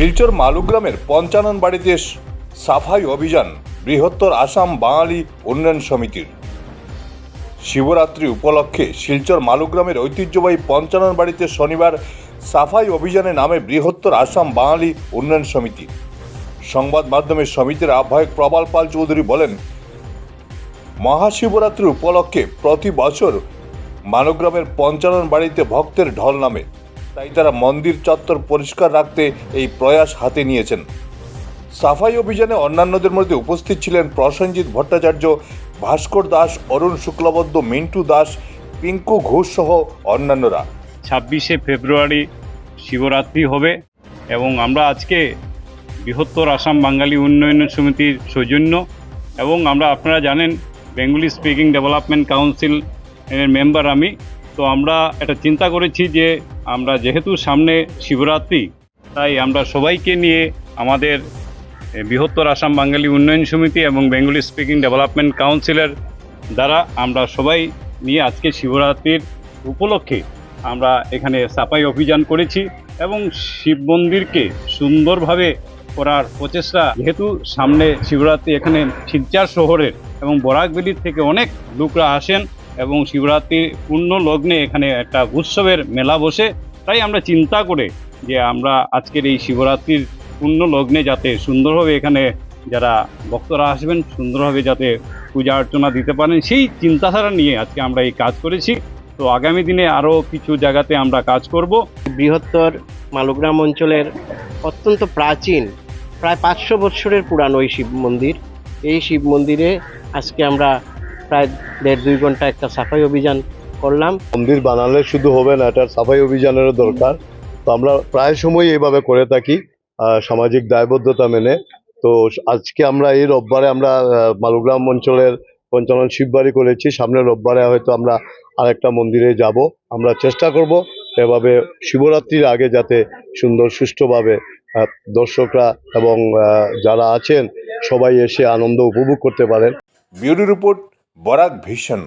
শিলচর মালুগ্রামের পঞ্চানন বাড়িতে সাফাই অভিযান বৃহত্তর আসাম বাঙালি উন্নয়ন সমিতির। শিবরাত্রি উপলক্ষে শিলচর মালুগ্রামের ঐতিহ্যবাহী পঞ্চানন বাড়িতে শনিবার সাফাই অভিযানে নামে বৃহত্তর আসাম বাঙালি উন্নয়ন সমিতি। সংবাদ মাধ্যমে সমিতির আহ্বায়ক প্রবাল পাল চৌধুরী বলেন, মহাশিবরাত্রি উপলক্ষে প্রতি বছর মালুগ্রামের পঞ্চানন বাড়িতে ভক্তের ঢল নামে, তাই তারা মন্দির চত্বর পরিষ্কার রাখতে এই প্রয়াস হাতে নিয়েছেন। সাফাই অভিযানে অন্যান্যদের মধ্যে উপস্থিত ছিলেন প্রসেনজিৎ ভট্টাচার্য, ভাস্কর দাস, অরুণ শুক্লবদ্ধ, মিন্টু দাস, পিঙ্কু ঘোষ সহ অন্যান্যরা। 26শে ফেব্রুয়ারি শিবরাত্রি হবে এবং আমরা আজকে বৃহত্তর আসাম বাঙালি উন্নয়ন সমিতির সৌজন্য এবং আপনারা জানেন বেঙ্গলি স্পিকিং ডেভেলপমেন্ট কাউন্সিল এর মেম্বার আমি, তো আমরা এটা চিন্তা করেছি যে আমরা যেহেতু সামনে শিবরাত্রি, তাই আমরা সবাইকে নিয়ে আমাদের বৃহত্তর আসাম বাঙালি উন্নয়ন সমিতি এবং বেঙ্গলি স্পিকিং ডেভেলপমেন্ট কাউন্সিলের দ্বারা আমরা সবাই নিয়ে আজকে শিবরাত্রির উপলক্ষে আমরা এখানে সাফাই অভিযান করেছি এবং শিব মন্দিরকে সুন্দরভাবে করার প্রচেষ্টা। যেহেতু সামনে শিবরাত্রি, এখানে শিলচর শহরের এবং বরাকবেলির থেকে অনেক লোকরা আসেন এবং শিবরাত্রির পূর্ণ লগ্নে এখানে একটা উৎসবের মেলা বসে, তাই আমরা চিন্তা করে যে আমরা আজকের এই শিবরাত্রির পূর্ণ লগ্নে যাতে সুন্দরভাবে এখানে যারা ভক্তরা আসবেন সুন্দরভাবে যাতে পূজা অর্চনা দিতে পারেন, সেই চিন্তাধারা নিয়ে আজকে আমরা এই কাজ করেছি। তো আগামী দিনে আরও কিছু জায়গাতে আমরা কাজ করব। বৃহত্তর মালুগ্রাম অঞ্চলের অত্যন্ত প্রাচীন, প্রায় 500 বছরের পুরানো এই শিব মন্দির। এই শিব মন্দিরে আজকে আমরা প্রায় 1.5-2 ঘন্টা একটা সাফাই অভিযান করলাম। মন্দির বানালে শুধু হবে না, এটার সাফাই অভিযানেরও দরকার। তো আমরা প্রায় সময় এইভাবে করে থাকি সামাজিক দায়বদ্ধতা মেনে। তো আজকে আমরা এই রোববারে আমরা মালুগ্রাম অঞ্চলের পঞ্চানন শিববাড়ি করেছি। সামনের রোববারে হয়তো আমরা আরেকটা মন্দিরে যাব। আমরা চেষ্টা করব এভাবে শিবরাত্রির আগে যাতে সুন্দর সুষ্ঠুভাবে দর্শকরা এবং যারা আছেন সবাই এসে আনন্দ উপভোগ করতে পারেন। Bureau report, Barak vision.